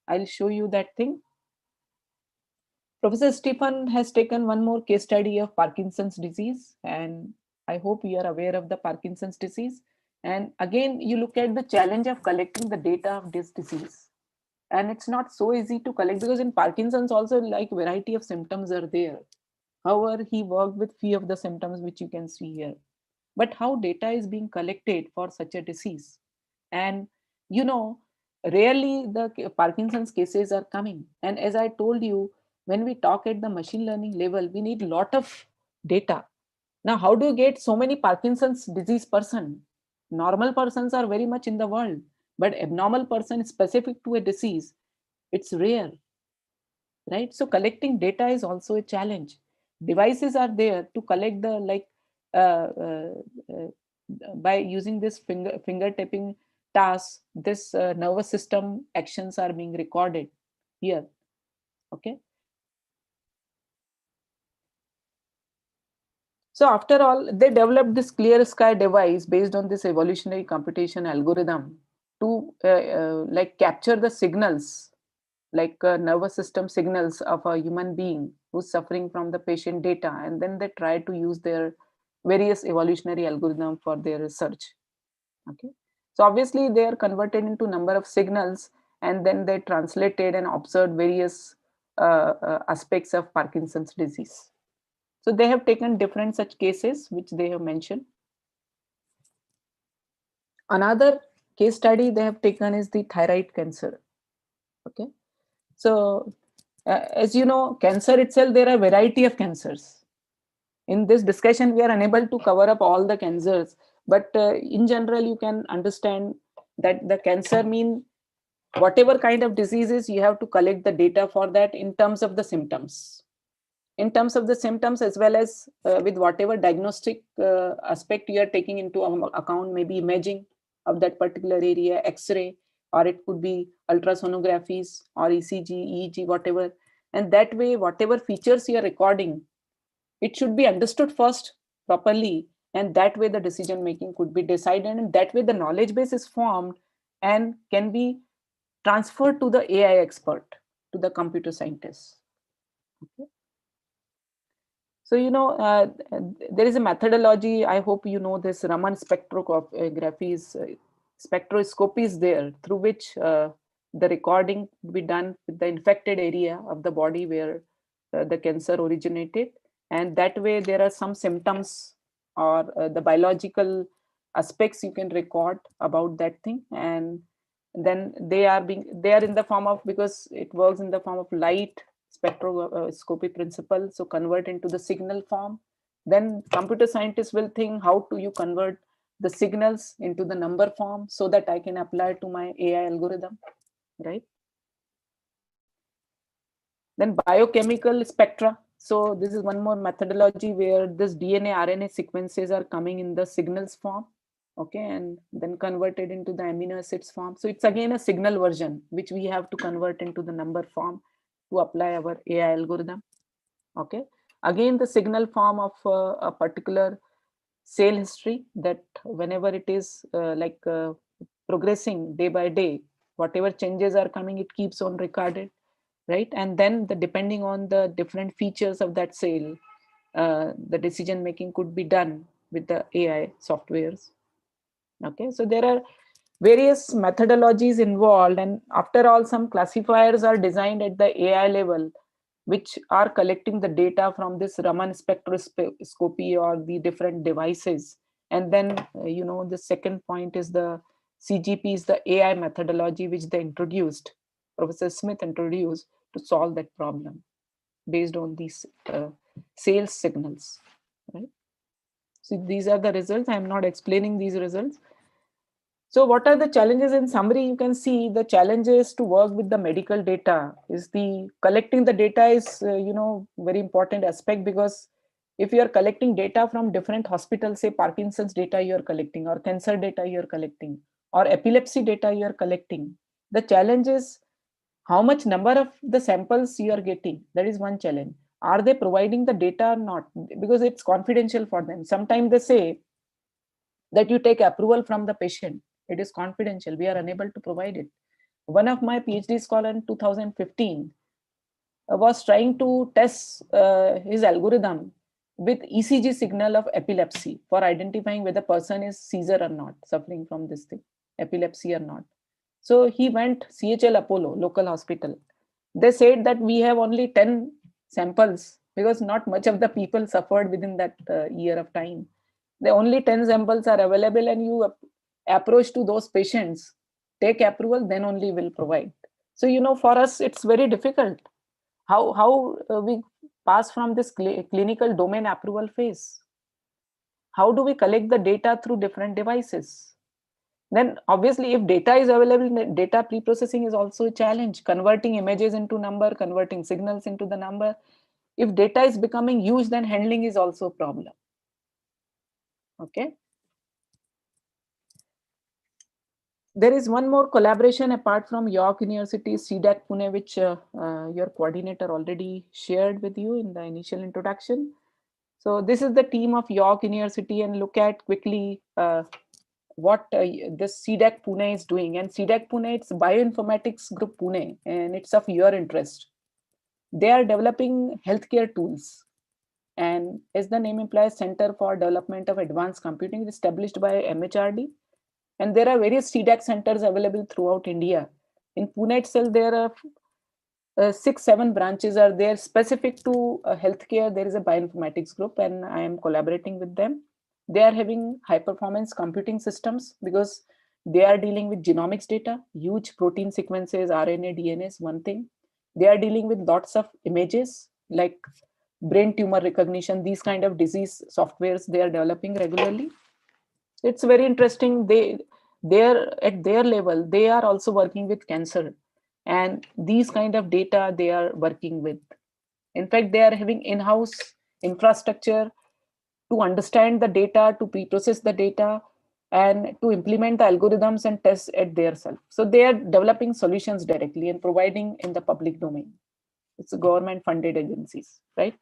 I'll show you that thing. Professor Stephen has taken one more case study of Parkinson's disease, and I hope you are aware of the Parkinson's disease. And again, you look at the challenge of collecting the data of this disease. And it's not so easy to collect, because in Parkinson's also, like, variety of symptoms are there. However, he worked with few of the symptoms which you can see here. But how data is being collected for such a disease? And you know, rarely the Parkinson's cases are coming. And as I told you, when we talk at the machine learning level, we need lot of data. Now, how do you get so many Parkinson's disease person? Normal persons are very much in the world, but abnormal person specific to a disease, it's rare, right? So collecting data is also a challenge. Devices are there to collect the, like, uh, uh, uh, by using this finger tapping task, this nervous system actions are being recorded here. Okay. So after all, they developed this clear sky device based on this evolutionary computation algorithm to like capture the signals, like nervous system signals of a human being who's suffering from the patient data, and then they try to use their various evolutionary algorithm for their research. Okay, so obviously they are converted into number of signals, and then they translated and observed various aspects of Parkinson's disease. So they have taken different such cases which they have mentioned. Another case study they have taken is the thyroid cancer. Okay, so as you know, cancer itself, there are variety of cancers. In this discussion, we are unable to cover up all the cancers, but in general, you can understand that the cancer mean whatever kind of diseases, you have to collect the data for that in terms of the symptoms. In terms of the symptoms, as well as with whatever diagnostic aspect you are taking into account, maybe imaging of that particular area, x-ray, or it could be ultrasonographies or ECG, EEG, whatever. And that way, whatever features you are recording, it should be understood first properly, and that way the decision making could be decided, and that way the knowledge base is formed and can be transferred to the AI expert, to the computer scientists. Okay. So, there is a methodology. I hope you know this. Raman spectrography is spectroscopy is there, through which the recording will be done with the infected area of the body where the cancer originated, and that way there are some symptoms or the biological aspects you can record about that thing, and then they are in the form of, because it works in the form of light spectroscopy principle, so convert into the signal form. Then computer scientists will think, how do you convert the signals into the number form so that I can apply to my AI algorithm, right? Then biochemical spectra. So this is one more methodology where this DNA RNA sequences are coming in the signals form, okay, and then converted into the amino acids form. So it's again a signal version which we have to convert into the number form to apply our AI algorithm. Okay, again the signal form of a particular cell history, that whenever it is progressing day by day, whatever changes are coming, it keeps on recorded, right? And then depending on the different features of that cell, the decision making could be done with the AI softwares. Okay, so there are various methodologies involved, and after all, some classifiers are designed at the AI level, which are collecting the data from this Raman spectroscopy or the different devices. And then, the second point is the CGP is the AI methodology which they introduced, Professor Smith introduced, to solve that problem based on these sales signals, right? So these are the results. I'm not explaining these results. So what are the challenges? In summary, you can see the challenges to work with the medical data is the collecting the data is, very important aspect, because if you are collecting data from different hospitals, say Parkinson's data you are collecting, or cancer data you are collecting, or epilepsy data you are collecting, the challenge is how much number of the samples you are getting. That is one challenge. Are they providing the data or not? Because it's confidential for them. Sometimes they say that you take approval from the patient. It is confidential. We are unable to provide it. One of my PhD scholar in 2015 was trying to test his algorithm with ECG signal of epilepsy for identifying whether person is seizure or not, suffering from this thing, epilepsy or not. So he went CHL Apollo, local hospital. They said that we have only 10 samples because not much of the people suffered within that year of time. The only 10 samples are available and you approach to those patients, take approval, then only will provide. So, for us, it's very difficult. How we pass from this clinical domain approval phase? How do we collect the data through different devices? Then obviously if data is available, data pre-processing is also a challenge, converting images into number, converting signals into the number. If data is becoming huge, then handling is also a problem. Okay. There is one more collaboration apart from York University, CDAC Pune, which your coordinator already shared with you in the initial introduction. So this is the team of York University, and look at quickly what this CDAC Pune is doing. And CDAC Pune, it's Bioinformatics Group Pune, and it's of your interest. They are developing healthcare tools. And as the name implies, Center for Development of Advanced Computing, established by MHRD. And there are various CDAC centers available throughout India. In Pune itself, there are 6-7 branches are there specific to healthcare. There is a bioinformatics group, and I am collaborating with them. They are having high performance computing systems because they are dealing with genomics data, huge protein sequences, RNA, DNA is one thing. They are dealing with lots of images like brain tumor recognition, these kind of disease softwares they are developing regularly. It's very interesting. They're at their level, they are also working with cancer, and these kind of data they are working with. In fact, they are having in-house infrastructure to understand the data, to pre-process the data, and to implement the algorithms and tests at their self. So they are developing solutions directly and providing in the public domain. It's government funded agencies, right?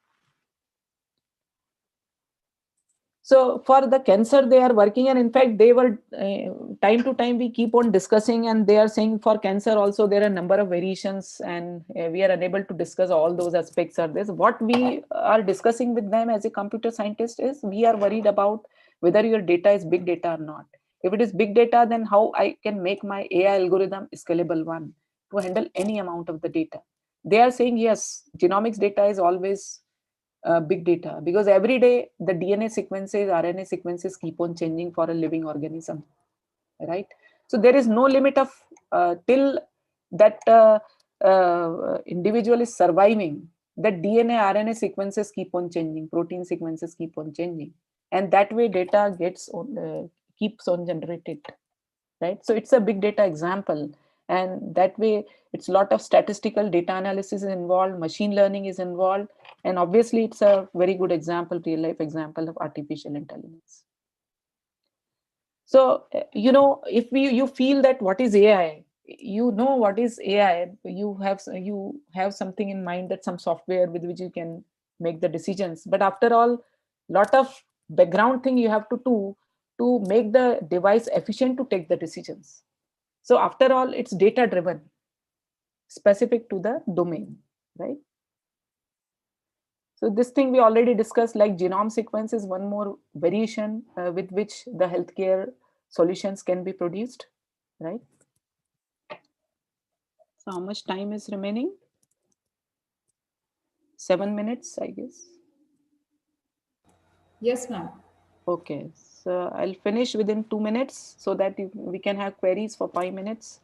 So for the cancer they are working, and in fact they were time to time we keep on discussing, and they are saying for cancer also there are a number of variations, and we are unable to discuss all those aspects of this. What we are discussing with them as a computer scientist is we are worried about whether your data is big data or not. If it is big data, then how I can make my AI algorithm scalable one to handle any amount of the data. They are saying yes, genomics data is always big data, because every day the DNA sequences, RNA sequences keep on changing for a living organism, right? So there is no limit of till that individual is surviving, that DNA, RNA sequences keep on changing, protein sequences keep on changing, and that way data gets on, keeps on generated, right? So it's a big data example, and that way it's a lot of statistical data analysis is involved, machine learning is involved, and obviously it's a very good example, real life example of artificial intelligence. So if you feel that what is AI, you know what is AI, you have something in mind, that some software with which you can make the decisions, but after all, lot of background thing you have to do to make the device efficient to take the decisions. So after all, it's data driven, specific to the domain, right? So this thing we already discussed, like genome sequence is one more variation with which the healthcare solutions can be produced, right? So how much time is remaining? 7 minutes, I guess. Yes, ma'am. Okay, so I'll finish within 2 minutes so that we can have queries for 5 minutes.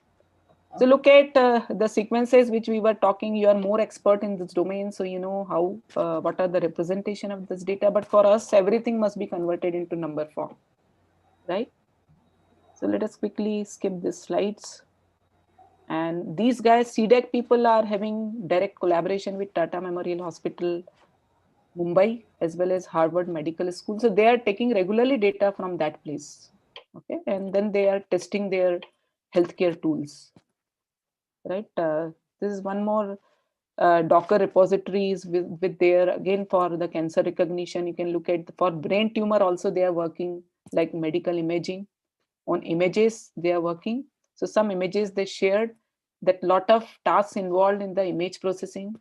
So look at the sequences which we were talking. You are more expert in this domain, so you know how what are the representation of this data. But for us, everything must be converted into number form, right? So let us quickly skip these slides. And these guys, CDAC people, are having direct collaboration with Tata Memorial Hospital, Mumbai, as well as Harvard Medical School. So they are taking regularly data from that place, okay, and then they are testing their healthcare tools, right? This is one more Docker repositories with their, again, for the cancer recognition. You can look at for brain tumor also they are working, like medical imaging on images they are working. So some images they shared, that lot of tasks involved in the image processing,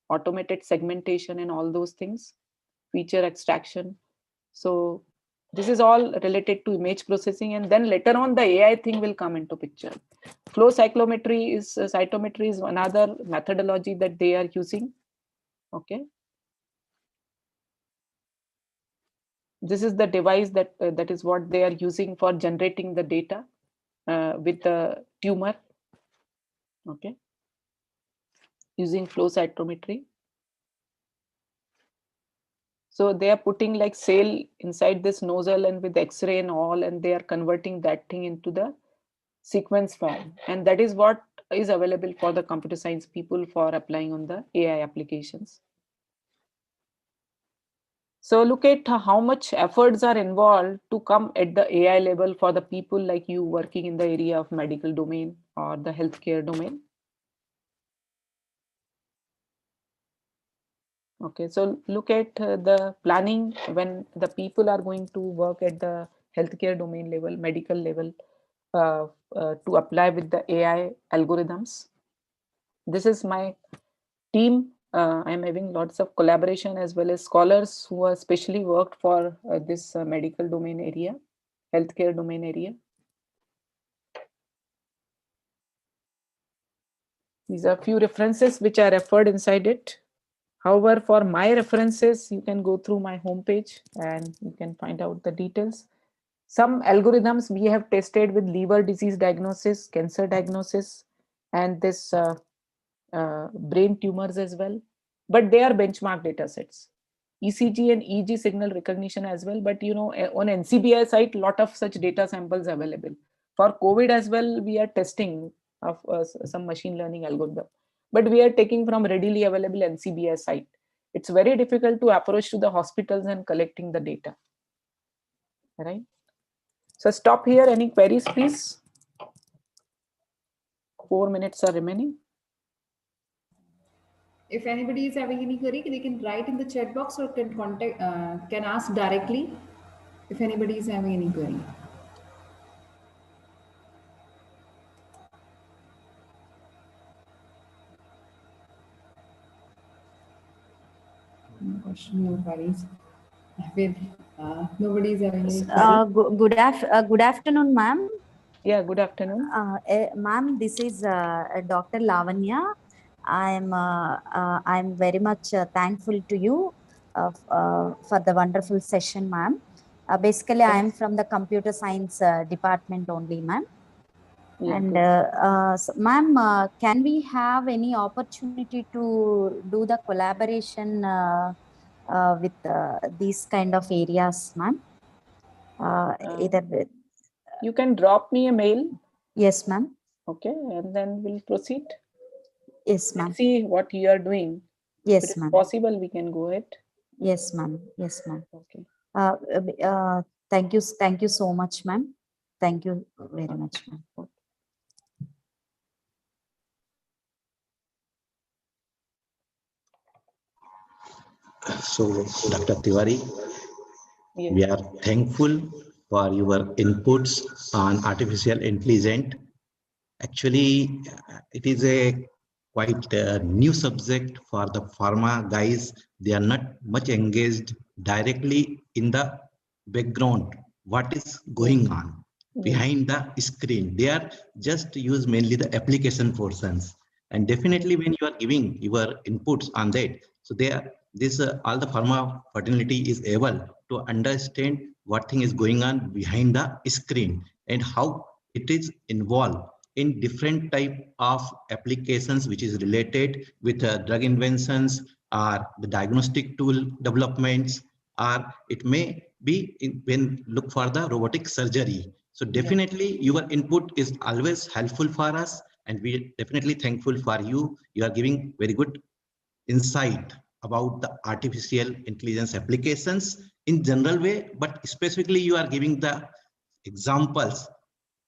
automated segmentation and all those things. feature extraction. So this is all related to image processing, and then later on the AI thing will come into picture. Flow cytometry is another methodology that they are using. Okay. This is the device that is what they are using for generating the data with the tumor. Okay. Using flow cytometry. So they are putting like sail inside this nozzle and with X-ray and all, and they are converting that thing into the sequence form. And that is what is available for the computer science people for applying on the AI applications. So look at how much efforts are involved to come at the AI level for the people like you working in the area of medical domain or the healthcare domain. Okay, so look at the planning when the people are going to work at the healthcare domain level, medical level, to apply with the AI algorithms. This is my team. I'm having lots of collaboration as well as scholars who are specially worked for this medical domain area, healthcare domain area. These are few references which are referred inside it. However, for my references, you can go through my homepage and you can find out the details. Some algorithms we have tested with liver disease diagnosis, cancer diagnosis, and this brain tumors as well. But they are benchmark data sets. ECG and EEG signal recognition as well. But you know, on NCBI site, lot of such data samples available. For COVID as well, we are testing of some machine learning algorithm. But we are taking from readily available NCBI site. It's very difficult to approach to the hospitals and collecting the data. Right? So stop here. Any queries, please? 4 minutes are remaining. If anybody is having any query, they can write in the chat box or can contact, can ask directly. If anybody is having any query. No question, no queries. Nobody is having any query. Good afternoon, ma'am. Yeah, good afternoon. Ma'am, this is Dr. Lavanya. I'm very much thankful to you for the wonderful session, ma'am. Basically, I am from the computer science department only, ma'am. Yeah, And good. ma'am, can we have any opportunity to do the collaboration with these kind of areas, ma'am? Either with, You can drop me a mail. yes, ma'am. Okay, and then we'll proceed. Yes, ma'am. Let's see what you are doing. If it Yes, is ma'am. possible, we can go ahead. Yes, ma'am. Yes, ma'am. Okay. Thank you so much, ma'am. Thank you very much, ma'am. So, Dr. Tiwari, Yes. we are thankful for your inputs on artificial intelligence. Actually, it is a quite new subject for the pharma guys. They are not much engaged directly in the background. What is going on behind the screen? They are just use mainly the application portions. And definitely when you are giving your inputs on that, so they are this all the pharma fraternity is able to understand what thing is going on behind the screen and how it is involved in different type of applications which is related with drug inventions or the diagnostic tool developments, or it may be when look for the robotic surgery. So definitely your input is always helpful for us, and we definitely thankful for you. You are giving very good insight about the artificial intelligence applications in general way, but specifically you are giving the examples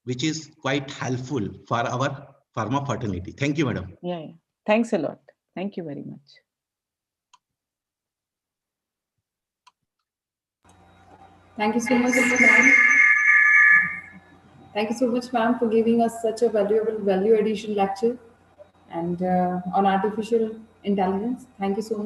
which is quite helpful for our pharma fraternity. Thank you, madam. Yeah. Thanks a lot. Thank you very much. Thank you so much, ma'am. Thank you so much, ma'am, for giving us such a valuable value addition lecture and on artificial intelligence. Thank you so much.